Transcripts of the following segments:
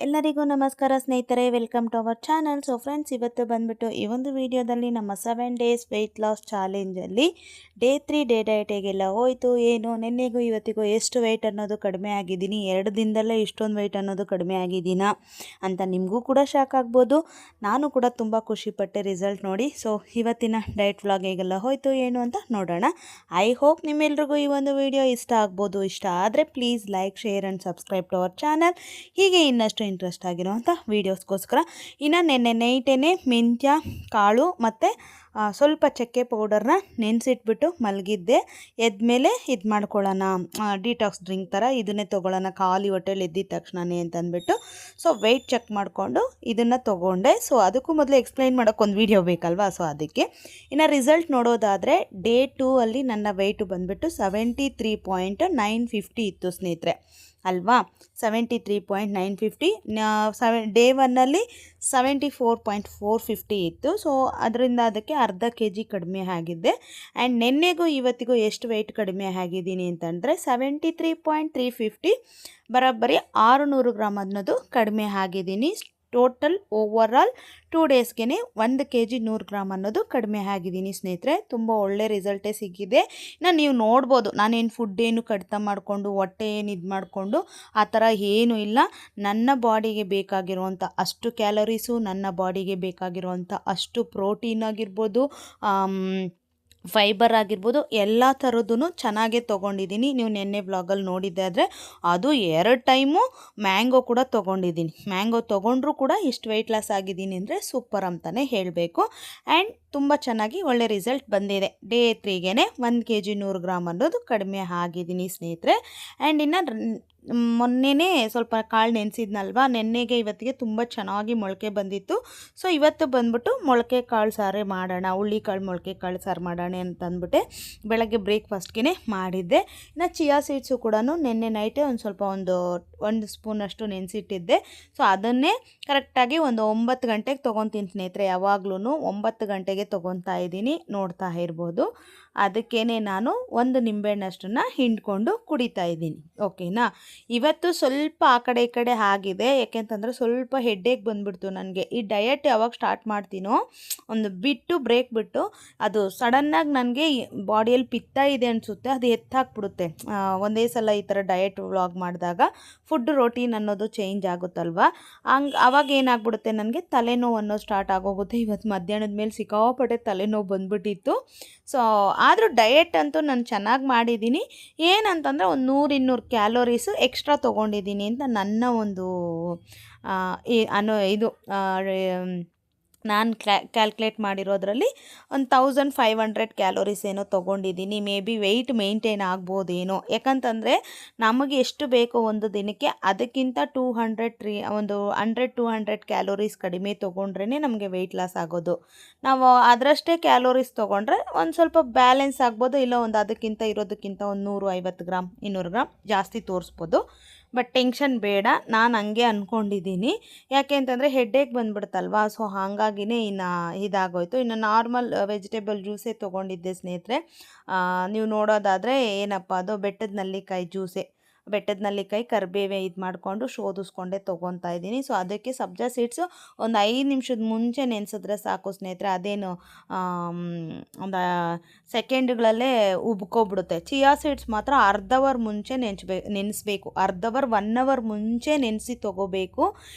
ಎಲ್ಲರಿಗೂ ನಮಸ್ಕಾರ ಸ್ನೇಹಿತರೆ, welcome to our channel. So friends, ಇವತ್ತು ಬಂದ್ಬಿಟ್ಟು ಈ ಒಂದು ವಿಡಿಯೋದಲ್ಲಿ ನಮ್ಮ 7 ಡೇಸ್ ವೆಯ್ಟ್ ಲಾಸ್ ಚಾಲೆಂಜಲ್ಲಿ ಡೇ 3 ಡೇ ಡಯಟಿಗೆಲ್ಲ ಹೋಯಿತು. ಏನು ನೆನ್ನೆಗೂ ಇವತ್ತಿಗೂ ಎಷ್ಟು ವೆಯ್ಟ್ ಅನ್ನೋದು ಕಡಿಮೆ ಆಗಿದ್ದೀನಿ, 2 ದಿನದಲ್ಲೇ ಇಷ್ಟೊಂದು ವೆಯ್ಟ್ ಅನ್ನೋದು ಕಡಿಮೆ ಆಗಿದ್ದೀನಾ ಅಂತ ನಿಮಗೂ ಕೂಡ ಶಾಕ್ ಆಗ್ಬೋದು. ನಾನು ಕೂಡ ತುಂಬ ಖುಷಿಪಟ್ಟೆ ರಿಸಲ್ಟ್ ನೋಡಿ. ಸೊ ಇವತ್ತಿನ ಡಯಟ್ ವ್ಲಾಗ್ ಹೇಗೆಲ್ಲ ಹೋಯಿತು ಏನು ಅಂತ ನೋಡೋಣ. ಐ ಹೋಪ್ ನಿಮ್ಮೆಲ್ರಿಗೂ ಈ ಒಂದು ವಿಡಿಯೋ ಇಷ್ಟ ಆಗ್ಬೋದು. ಇಷ್ಟ ಆದರೆ please like, share and subscribe to our channel. ಹೀಗೆ ಇನ್ನಷ್ಟು ಇಂಟ್ರೆಸ್ಟ್ ಆಗಿರುವಂಥ ವೀಡಿಯೋಸ್ಗೋಸ್ಕರ. ಇನ್ನು ನೆನ್ನೆ ನೈಟೇ ಮೆಂತ್ಯ ಕಾಳು ಮತ್ತು ಸ್ವಲ್ಪ ಚಕ್ಕೆ ಪೌಡರ್ನ ನೆನೆಸಿಟ್ಬಿಟ್ಟು ಮಲಗಿದ್ದೆ. ಎದ್ಮೇಲೆ ಇದು ಮಾಡ್ಕೊಳ್ಳೋಣ, ಡಿಟಾಕ್ಸ್ ಡ್ರಿಂಕ್ ಥರ ಇದನ್ನೇ ತೊಗೊಳ್ಳೋಣ ಖಾಲಿ ಹೊಟ್ಟೆಲಿ ಎದ್ದಿದ ತಕ್ಷಣವೇ ಅಂತಂದ್ಬಿಟ್ಟು. ಸೊ ವೆಯ್ಟ್ ಚೆಕ್ ಮಾಡಿಕೊಂಡು ಇದನ್ನು ತೊಗೊಂಡೆ. ಸೊ ಅದಕ್ಕೂ ಮೊದಲು ಎಕ್ಸ್ಪ್ಲೈನ್ ಮಾಡೋಕ್ಕೆ ಒಂದು ವೀಡಿಯೋ ಬೇಕಲ್ವಾ, ಸೊ ಅದಕ್ಕೆ. ಇನ್ನು ರಿಸಲ್ಟ್ ನೋಡೋದಾದರೆ ಡೇ 2 ಅಲ್ಲಿ ನನ್ನ ವೆಯ್ಟು ಬಂದುಬಿಟ್ಟು 73.950 ಇತ್ತು ಸ್ನೇಹಿತರೆ, ಅಲ್ವಾ. 73.950. ಡೇ 1ಅಲ್ಲಿ 74.450 ಇತ್ತು. ಸೊ ಅದರಿಂದ ಅದಕ್ಕೆ ಅರ್ಧ kg ಕಡಿಮೆ ಆಗಿದ್ದೆ. ಆ್ಯಂಡ್ ನೆನ್ನೆಗೂ ಇವತ್ತಿಗೂ ಎಷ್ಟು ವೆಯ್ಟ್ ಕಡಿಮೆ ಆಗಿದ್ದೀನಿ ಅಂತಂದರೆ 73.350, ಬರೋಬ್ಬರಿ 600 ಗ್ರಾಮ್ ಅನ್ನೋದು ಕಡಿಮೆ ಆಗಿದ್ದೀನಿ. ಟೋಟಲ್ ಓವರಾಲ್ 2 ಡೇಸ್ಗೆ 1 kg 100 ಗ್ರಾಮ್ ಅನ್ನೋದು ಕಡಿಮೆ ಆಗಿದ್ದೀನಿ ಸ್ನೇಹಿತರೆ. ತುಂಬ ಒಳ್ಳೆ ರಿಸಲ್ಟೇ ಸಿಕ್ಕಿದೆ. ನೀವು ನೋಡ್ಬೋದು, ನಾನೇನು ಫುಡ್ ಏನು ಕಡಿತ ಮಾಡಿಕೊಂಡು ಹೊಟ್ಟೆ ಏನು ಇದು ಮಾಡಿಕೊಂಡು ಆ ಥರ ಏನೂ ಇಲ್ಲ. ನನ್ನ ಬಾಡಿಗೆ ಬೇಕಾಗಿರುವಂಥ ಅಷ್ಟು ಕ್ಯಾಲರೀಸು, ನನ್ನ ಬಾಡಿಗೆ ಬೇಕಾಗಿರುವಂಥ ಅಷ್ಟು ಪ್ರೋಟೀನ್ ಆಗಿರ್ಬೋದು, ಫೈಬರ್ ಆಗಿರ್ಬೋದು, ಎಲ್ಲ ಥರದ್ದೂ ಚೆನ್ನಾಗೇ ತೊಗೊಂಡಿದ್ದೀನಿ. ನೀವು ನೆನ್ನೆ ವ್ಲಾಗಲ್ಲಿ ನೋಡಿದ್ದೆ ಆದರೆ ಅದು 2 ಟೈಮು ಮ್ಯಾಂಗೋ ಕೂಡ ತೊಗೊಂಡಿದ್ದೀನಿ. ಮ್ಯಾಂಗೋ ತೊಗೊಂಡ್ರೂ ಕೂಡ ಇಷ್ಟು ವೆಯ್ಟ್ ಲಾಸ್ ಆಗಿದ್ದೀನಿ ಅಂದರೆ ಸೂಪರ್ ಅಂತಲೇ ಹೇಳಬೇಕು. ಆ್ಯಂಡ್ ತುಂಬ ಚೆನ್ನಾಗಿ ಒಳ್ಳೆ ರಿಸಲ್ಟ್ ಬಂದಿದೆ. ಡೇ 3ಗೆ 1 kg 100 ಗ್ರಾಮ್ ಅನ್ನೋದು ಕಡಿಮೆ ಆಗಿದ್ದೀನಿ ಸ್ನೇಹಿತರೆ. ಆ್ಯಂಡ್ ಇನ್ನು ಮೊನ್ನೆನೇ ಸ್ವಲ್ಪ ಕಾಳು ನೆನೆಸಿದ್ನಲ್ವಾ, ನೆನ್ನೆಗೆ ಇವತ್ತಿಗೆ ತುಂಬ ಚೆನ್ನಾಗಿ ಮೊಳಕೆ ಬಂದಿತ್ತು. ಸೊ ಇವತ್ತು ಬಂದ್ಬಿಟ್ಟು ಮೊಳಕೆ ಕಾಳು ಸಾರೇ ಮಾಡೋಣ, ಹುಳ್ಳಿಕಾಳು ಮೊಳಕೆ ಕಾಳು ಸಾರು ಮಾಡೋಣ ಅಂತಂದ್ಬಿಟ್ಟೆ ಬೆಳಗ್ಗೆ ಬ್ರೇಕ್ಫಾಸ್ಟ್ಗೆ ಮಾಡಿದ್ದೆ. ಇನ್ನು ಚಿಯಾ ಸೀಡ್ಸು ಕೂಡ ನೆನ್ನೆ ನೈಟೇ ಒಂದು ಸ್ಪೂನಷ್ಟು ನೆನೆಸಿಟ್ಟಿದ್ದೆ. ಸೊ ಅದನ್ನೇ ಕರೆಕ್ಟಾಗಿ ಒಂದು 9 ಗಂಟೆಗೆ ತೊಗೊತೀನಿ ಸ್ನೇಹಿತರೆ. ಯಾವಾಗ್ಲೂ 9 ಗಂಟೆಗೆ ತೊಗೊತಾ ಇದ್ದೀನಿ, ನೋಡ್ತಾ ಇರ್ಬೋದು. ಅದಕ್ಕೇ ನಾನು ಒಂದು ನಿಂಬೆಹಣ್ಣಷ್ಟನ್ನು ಹಿಂಡ್ಕೊಂಡು ಕುಡಿತಾ ಇದ್ದೀನಿ. ಓಕೆನಾ. ಇವತ್ತು ಸ್ವಲ್ಪ ಆ ಕಡೆ ಈ ಕಡೆ ಆಗಿದೆ, ಯಾಕೆಂತಂದರೆ ಸ್ವಲ್ಪ ಹೆಡ್ಡೇಕ್ ಬಂದುಬಿಡ್ತು ನನಗೆ. ಈ ಡಯಟ್ ಯಾವಾಗ ಸ್ಟಾರ್ಟ್ ಮಾಡ್ತೀನೋ ಒಂದು ಬ್ರೇಕ್ ಬಿಟ್ಟು ಅದು ಸಡನ್ನಾಗಿ ನನಗೆ ಬಾಡಿಯಲ್ಲಿ ಪಿತ್ತ ಇದೆ ಅನಿಸುತ್ತೆ, ಅದು ಎತ್ತಾಕ್ಬಿಡುತ್ತೆ. ಒಂದೇ ಸಲ ಈ ಥರ ಡಯಟ್ ವ್ಲಾಗ್ ಮಾಡಿದಾಗ ಫುಡ್ ರೋಟೀನ್ ಅನ್ನೋದು ಚೇಂಜ್ ಆಗುತ್ತಲ್ವ, ಆವಾಗ ಏನಾಗ್ಬಿಡುತ್ತೆ, ನನಗೆ ತಲೆನೋವು ಅನ್ನೋದು ಸ್ಟಾರ್ಟ್ ಆಗೋಗುತ್ತೆ. ಇವತ್ತು ಮಧ್ಯಾಹ್ನದ ಮೇಲೆ ಸಿಕ್ಕಾಪಟ್ಟೆ ತಲೆನೋವು ಬಂದುಬಿಟ್ಟಿತ್ತು. ಸೊ ಆದರೂ ಡಯಟ್ ಅಂತೂ ನಾನು ಚೆನ್ನಾಗಿ ಮಾಡಿದ್ದೀನಿ. ಏನಂತಂದರೆ ಒಂದು 100-200 ಕ್ಯಾಲೋರೀಸು ಎಕ್ಸ್ಟ್ರಾ ತೊಗೊಂಡಿದ್ದೀನಿ ಅಂತ ನನ್ನ ಒಂದು ನಾನು ಕ್ಯಾಲ್ಕುಲೇಟ್ ಮಾಡಿರೋದ್ರಲ್ಲಿ ಒಂದು 1500 ಕ್ಯಾಲೋರೀಸ್ ಏನೋ ತೊಗೊಂಡಿದ್ದೀನಿ. ಮೇ ಬಿ ವೆಯ್ಟ್ ಮೇಂಟೈನ್ ಆಗ್ಬೋದೇನೋ, ಯಾಕಂತಂದರೆ ನಮಗೆ ಎಷ್ಟು ಬೇಕೋ ಒಂದು ದಿನಕ್ಕೆ ಅದಕ್ಕಿಂತ 100-200 ಕ್ಯಾಲೋರೀಸ್ ಕಡಿಮೆ ತೊಗೊಂಡ್ರೇ ನಮಗೆ ವೆಯ್ಟ್ ಲಾಸ್ ಆಗೋದು. ನಾವು ಅದರಷ್ಟೇ ಕ್ಯಾಲೋರೀಸ್ ತೊಗೊಂಡ್ರೆ ಒಂದು ಸ್ವಲ್ಪ ಬ್ಯಾಲೆನ್ಸ್ ಆಗ್ಬೋದು, ಇಲ್ಲ ಒಂದು ಅದಕ್ಕಿಂತ ಇರೋದಕ್ಕಿಂತ ಒಂದು 150 ಗ್ರಾಮ್ 200 ಗ್ರಾಮ್ ಜಾಸ್ತಿ ತೋರಿಸ್ಬೋದು. ಬಟ್ ಟೆನ್ಷನ್ ಬೇಡ, ನಾನು ಹಂಗೆ ಅಂದ್ಕೊಂಡಿದ್ದೀನಿ. ಯಾಕೆ ಅಂತಂದರೆ ಹೆಡ್ಡೇಕ್ ಬಂದುಬಿಡುತ್ತಲ್ವ, ಸೊ ಹಾಗಾಗಿನೇ ಇನ್ನು ಇದಾಗೋಯ್ತು. ಇನ್ನು ನಾರ್ಮಲ್ ವೆಜಿಟೇಬಲ್ ಜ್ಯೂಸೇ ತೊಗೊಂಡಿದ್ದೆ ಸ್ನೇಹಿತರೆ. ನೀವು ನೋಡೋದಾದರೆ ಏನಪ್ಪ ಅದು ಬೆಟ್ಟದ ನೆಲ್ಲಿಕಾಯಿ ಜ್ಯೂಸೇ, ಬೆಟ್ಟದ ನೆಲ್ಲಿಕಾಯಿ ಕರಿಬೇವೆ ಇದು ಮಾಡಿಕೊಂಡು ಶೋಧಿಸ್ಕೊಂಡೆ ತೊಗೊತಾ ಇದ್ದೀನಿ. ಸೊ ಅದಕ್ಕೆ ಸಬ್ಜಾ ಸೀಡ್ಸು ಒಂದು 5 ನಿಮಿಷದ ಮುಂಚೆ ನೆನೆಸಿದ್ರೆ ಸಾಕು ಸ್ನೇಹಿತರೆ, ಅದೇನು ಒಂದು ಸೆಕೆಂಡ್ಗಳಲ್ಲೇ ಉಬ್ಕೊಬಿಡುತ್ತೆ. ಚಿಯಾ ಸೀಡ್ಸ್ ಮಾತ್ರ ಅರ್ಧ ಅವರ್ ಮುಂಚೆ ನೆನೆಸ್ಬೇಕು, ಅರ್ಧ ಅವರ್ 1 ಅವರ್ ಮುಂಚೆ ನೆನೆಸಿ ತೊಗೋಬೇಕು.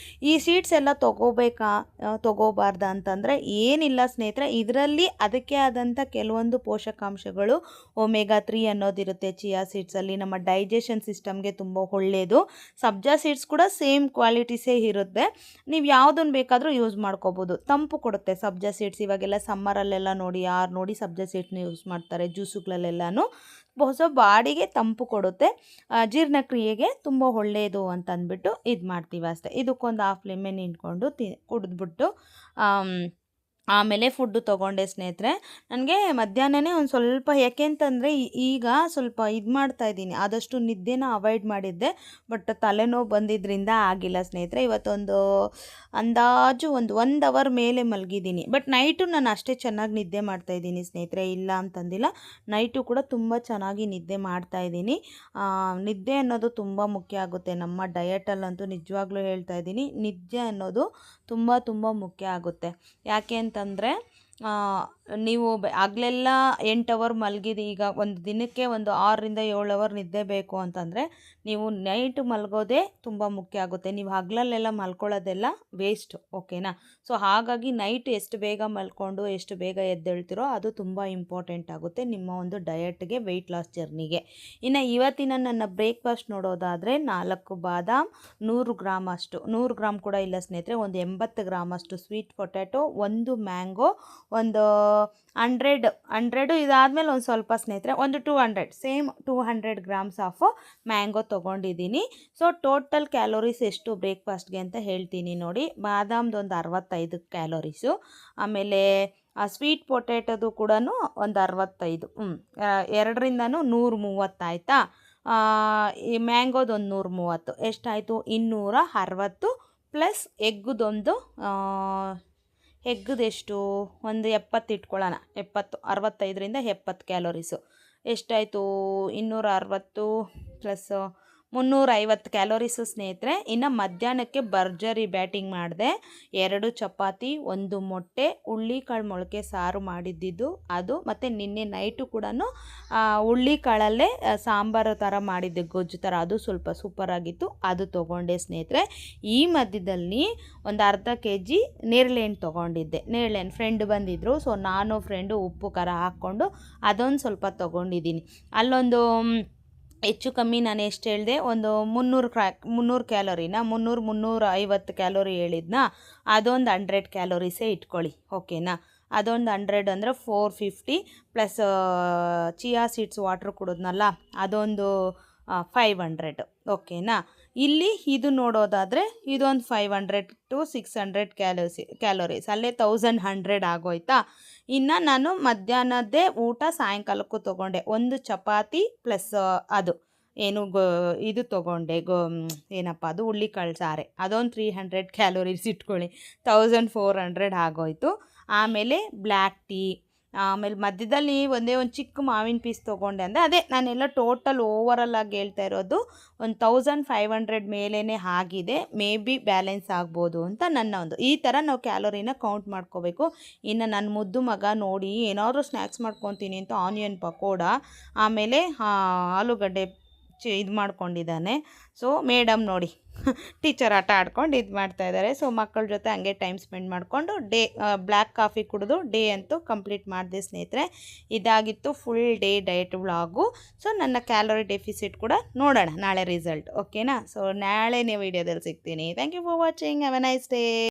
ಈ ಸೀಡ್ಸ್ ಎಲ್ಲ ತೊಗೋಬಾರ್ದ ಅಂತಂದರೆ ಏನಿಲ್ಲ ಸ್ನೇಹಿತರೆ, ಇದರಲ್ಲಿ ಅದಕ್ಕೆ ಆದಂಥ ಕೆಲವೊಂದು ಪೋಷಕಾಂಶಗಳು ಒಮೆಗಾ 3 ಅನ್ನೋದಿರುತ್ತೆ ಚಿಯಾ ಸೀಡ್ಸಲ್ಲಿ, ನಮ್ಮ ಡೈಜೆಷನ್ ಸಿಸ್ಟಮ್ಗೆ ತುಂಬ ಒಳ್ಳೆಯದು. ಸಬ್ಜಾ ಸೀಡ್ಸ್ ಕೂಡ ಸೇಮ್ ಕ್ವಾಲಿಟೀಸೇ ಇರುತ್ತೆ, ನೀವು ಯಾವುದನ್ನು ಬೇಕಾದರೂ ಯೂಸ್ ಮಾಡ್ಕೋಬೋದು. ತಂಪು ಕೊಡುತ್ತೆ ಸಬ್ಜಾ ಸೀಡ್ಸ್. ಇವಾಗೆಲ್ಲ ಸಮ್ಮರಲ್ಲೆಲ್ಲ ನೋಡಿ ಸಬ್ಜಾ ಸೀಡ್ಸ್ನ ಯೂಸ್ ಮಾಡ್ತಾರೆ ಜ್ಯೂಸುಗಳಲ್ಲೆಲ್ಲನೂ. ಹೊಸ ಬಾಡಿಗೆ ತಂಪು ಕೊಡುತ್ತೆ, ಜೀರ್ಣಕ್ರಿಯೆಗೆ ತುಂಬ ಒಳ್ಳೆಯದು ಅಂತ ಅಂದ್ಬಿಟ್ಟು ಇದು ಮಾಡ್ತೀವಿ ಅಷ್ಟೇ. ಇದಕ್ಕೊಂದು 1/2 ಲೆಮನ್ ಹಿಂಡ್ಕೊಂಡು ಕುಡಿದ್ಬಿಟ್ಟು ಆಮೇಲೆ ಫುಡ್ಡು ತೊಗೊಂಡೆ ಸ್ನೇಹಿತರೆ. ನನಗೆ ಮಧ್ಯಾಹ್ನನೇ ಒಂದು ಸ್ವಲ್ಪ, ಯಾಕೆಂತಂದರೆ ಈಗ ಸ್ವಲ್ಪ ಇದು ಮಾಡ್ತಾಯಿದ್ದೀನಿ, ಆದಷ್ಟು ನಿದ್ದೆನ ಅವಾಯ್ಡ್ ಮಾಡಿದ್ದೆ. ಬಟ್ ತಲೆನೋವು ಬಂದಿದ್ದರಿಂದ ಆಗಿಲ್ಲ ಸ್ನೇಹಿತರೆ. ಇವತ್ತೊಂದು ಅಂದಾಜು ಒಂದು ಅವರ್ ಮೇಲೆ ಮಲಗಿದ್ದೀನಿ. ಬಟ್ ನೈಟು ನಾನು ಅಷ್ಟೇ ಚೆನ್ನಾಗಿ ನಿದ್ದೆ ಮಾಡ್ತಾಯಿದ್ದೀನಿ ಸ್ನೇಹಿತರೆ, ಇಲ್ಲ ಅಂತಂದಿಲ್ಲ. ನೈಟು ಕೂಡ ತುಂಬ ಚೆನ್ನಾಗಿ ನಿದ್ದೆ ಮಾಡ್ತಾಯಿದ್ದೀನಿ. ನಿದ್ದೆ ಅನ್ನೋದು ತುಂಬ ಮುಖ್ಯ ಆಗುತ್ತೆ ನಮ್ಮ ಡಯಟಲ್ಲಂತೂ, ನಿಜವಾಗ್ಲೂ ಹೇಳ್ತಾ ಇದ್ದೀನಿ. ನಿದ್ದೆ ಅನ್ನೋದು ತುಂಬ ತುಂಬ ಮುಖ್ಯ ಆಗುತ್ತೆ. ಯಾಕೆ ಅಂತಂದರೆ ನೀವು ಹಗಲೆಲ್ಲ 8 ಅವರ್ ಮಲಗಿದ, ಈಗ ಒಂದು ದಿನಕ್ಕೆ ಒಂದು 6ರಿಂದ 7 ಅವರ್ ನಿದ್ದೆ ಬೇಕು ಅಂತಂದರೆ ನೀವು ನೈಟ್ ಮಲಗೋದೇ ತುಂಬ ಮುಖ್ಯ ಆಗುತ್ತೆ. ನೀವು ಹಗಲಲ್ಲೆಲ್ಲ ಮಲ್ಕೊಳ್ಳೋದೆಲ್ಲ ವೇಸ್ಟು, ಓಕೆನಾ. ಸೊ ಹಾಗಾಗಿ ನೈಟ್ ಎಷ್ಟು ಬೇಗ ಮಲ್ಕೊಂಡು ಎಷ್ಟು ಬೇಗ ಎದ್ದೇಳ್ತಿರೋ ಅದು ತುಂಬ ಇಂಪಾರ್ಟೆಂಟ್ ಆಗುತ್ತೆ ನಿಮ್ಮ ಒಂದು ಡಯಟ್ಗೆ, ವೆಯ್ಟ್ ಲಾಸ್ ಜರ್ನಿಗೆ. ಇನ್ನು ಇವತ್ತಿನ ನನ್ನ ಬ್ರೇಕ್ಫಾಸ್ಟ್ ನೋಡೋದಾದರೆ 4 ಬಾದಾಮ್, 100 ಗ್ರಾಮ್ ಅಷ್ಟು, 100 ಗ್ರಾಮ್ ಕೂಡ ಇಲ್ಲ ಸ್ನೇಹಿತರೆ, ಒಂದು 80 ಗ್ರಾಮ್ ಅಷ್ಟು ಸ್ವೀಟ್ ಪೊಟ್ಯಾಟೊ, ಒಂದು ಮ್ಯಾಂಗೋ, ಒಂದು 100 ಇದಾದಮೇಲೆ ಒಂದು ಸ್ವಲ್ಪ ಸ್ನೇಹಿತರೆ, ಒಂದು 200 ಗ್ರಾಮ್ಸ್ ಆಫ್ ಮ್ಯಾಂಗೋ ತೊಗೊಂಡಿದ್ದೀನಿ. ಸೊ ಟೋಟಲ್ ಕ್ಯಾಲೋರೀಸ್ ಎಷ್ಟು ಬ್ರೇಕ್ಫಾಸ್ಟ್ಗೆ ಅಂತ ಹೇಳ್ತೀನಿ ನೋಡಿ. ಬಾದಾಮ್ದೊಂದು 65 ಕ್ಯಾಲೋರೀಸು, ಆಮೇಲೆ ಸ್ವೀಟ್ ಪೊಟ್ಯಾಟೋದು ಕೂಡ ಒಂದು 65, 2ರಿಂದನೂ 130 ಆಯಿತಾ. ಈ ಮ್ಯಾಂಗೋದೊಂದು 130, ಎಷ್ಟಾಯಿತು 260, ಪ್ಲಸ್ ಎಗ್ಗುದೊಂದು, ಎಗ್ಗದೆಷ್ಟು ಒಂದು 70 ಇಟ್ಕೊಳ್ಳೋಣ, 70, 65ರಿಂದ 70 ಕ್ಯಾಲೋರೀಸು. ಎಷ್ಟಾಯಿತು 260 ಪ್ಲಸ್ 350 ಕ್ಯಾಲೋರೀಸು ಸ್ನೇಹಿತರೆ. ಇನ್ನು ಮಧ್ಯಾಹ್ನಕ್ಕೆ ಭರ್ಜರಿ ಬ್ಯಾಟಿಂಗ್ ಮಾಡಿದೆ. 2 ಚಪಾತಿ, 1 ಮೊಟ್ಟೆ, ಹುಳ್ಳಿಕಾಳು ಮೊಳಕೆ ಸಾರು ಮಾಡಿದ್ದಿದ್ದು ಅದು, ಮತ್ತು ನಿನ್ನೆ ನೈಟು ಕೂಡ ಹುಳ್ಳಿಕಾಳಲ್ಲೇ ಸಾಂಬಾರು ಥರ ಮಾಡಿದ್ದೆ, ಗೊಜ್ಜು ಥರ, ಅದು ಸ್ವಲ್ಪ ಸೂಪರಾಗಿತ್ತು, ಅದು ತೊಗೊಂಡೆ ಸ್ನೇಹಿತರೆ. ಈ ಮಧ್ಯದಲ್ಲಿ ಒಂದು ಅರ್ಧ kg ನೇರಳೆಹಣ್ಣು ತೊಗೊಂಡಿದ್ದೆ. ನೇರಳೆಹಣ್ಣು ಫ್ರೆಂಡ್ ಬಂದಿದ್ದರು, ಸೊ ನಾನು ಫ್ರೆಂಡು ಉಪ್ಪು ಖಾರ ಹಾಕ್ಕೊಂಡು ಅದೊಂದು ಸ್ವಲ್ಪ ತೊಗೊಂಡಿದ್ದೀನಿ. ಅಲ್ಲೊಂದು ಹೆಚ್ಚು ಕಮ್ಮಿ ನಾನು ಎಷ್ಟು ಹೇಳಿದೆ, ಒಂದು 300 ಕ್ಯಾಲೋರಿನ, 350 ಕ್ಯಾಲೋರಿ ಹೇಳಿದ್ನಾ, ಅದೊಂದು 100 ಕ್ಯಾಲೋರೀಸೇ ಇಟ್ಕೊಳ್ಳಿ, ಓಕೆನಾ. ಅದೊಂದು 100 ಅಂದರೆ 450, ಪ್ಲಸ್ ಚಿಯಾ ಸೀಡ್ಸ್ ವಾಟ್ರ್ ಕುಡಿದ್ನಲ್ಲ ಅದೊಂದು 500, ಓಕೆನಾ. ಇಲ್ಲಿ ಇದು ನೋಡೋದಾದರೆ ಇದೊಂದು 500 to 600 ಕ್ಯಾಲೋರೀಸ್, ಅಲ್ಲೇ 1100 ಆಗೋಯ್ತಾ. ಇನ್ನು ನಾನು ಮಧ್ಯಾಹ್ನದ್ದೇ ಊಟ ಸಾಯಂಕಾಲಕ್ಕೂ ತೊಗೊಂಡೆ, ಒಂದು ಚಪಾತಿ ಪ್ಲಸ್ ಅದು ಏನು ಇದು ತೊಗೊಂಡೆ, ಏನಪ್ಪ ಅದು ಹುಳ್ಳಿಕಾಳು ಸಾರೆ, ಅದೊಂದು 300 ಕ್ಯಾಲೋರೀಸ್ ಇಟ್ಕೊಳ್ಳಿ, 1400 ಆಗೋಯ್ತು. ಆಮೇಲೆ ಬ್ಲ್ಯಾಕ್ ಟೀ, ಆಮೇಲೆ ಮಧ್ಯದಲ್ಲಿ ಒಂದೇ ಒಂದು ಚಿಕ್ಕ ಮಾವಿನ ಪೀಸ್ ತೊಗೊಂಡೆ. ಅಂದರೆ ಅದೇ ನಾನೆಲ್ಲ ಟೋಟಲ್ ಓವರಲ್ಲಾಗಿ ಹೇಳ್ತಾ ಇರೋದು ಒಂದು 1500 ಮೇಲೇ ಆಗಿದೆ. ಮೇ ಬಿ ಬ್ಯಾಲೆನ್ಸ್ ಆಗ್ಬೋದು ಅಂತ ನನ್ನ ಒಂದು, ಈ ಥರ ನಾವು ಕ್ಯಾಲೋರಿನ ಕೌಂಟ್ ಮಾಡ್ಕೋಬೇಕು. ಇನ್ನು ನನ್ನ ಮುದ್ದು ಮಗ ನೋಡಿ ಏನಾದರೂ ಸ್ನ್ಯಾಕ್ಸ್ ಮಾಡ್ಕೊತೀನಿ ಅಂತ ಆನಿಯನ್ ಪಕೋಡ, ಆಮೇಲೆ ಆಲೂಗಡ್ಡೆ ಇದು ಮಾಡ್ಕೊಂಡಿದ್ದಾನೆ. ಸೊ ಮೇಡಮ್ ನೋಡಿ ಟೀಚರ್ ಆಟ ಆಡ್ಕೊಂಡು ಇದು ಮಾಡ್ತಾಯಿದ್ದಾರೆ. ಸೊ ಮಕ್ಕಳ ಜೊತೆ ಹಂಗೆ ಟೈಮ್ ಸ್ಪೆಂಡ್ ಮಾಡಿಕೊಂಡು ಬ್ಲ್ಯಾಕ್ ಕಾಫಿ ಕುಡಿದು ಡೇ ಅಂತೂ ಕಂಪ್ಲೀಟ್ ಮಾಡಿದೆ ಸ್ನೇಹಿತರೆ. ಇದಾಗಿತ್ತು full day diet vlog. So ನನ್ನ ಕ್ಯಾಲೋರಿ ಡೆಫಿಸಿಟ್ ಕೂಡ ನೋಡೋಣ ನಾಳೆ ರಿಸಲ್ಟ್, ಓಕೆನಾ. ಸೊ ನಾಳೆನೇ ವೀಡಿಯೋದಲ್ಲಿ ಸಿಗ್ತೀನಿ. Thank you for watching. Have a nice day.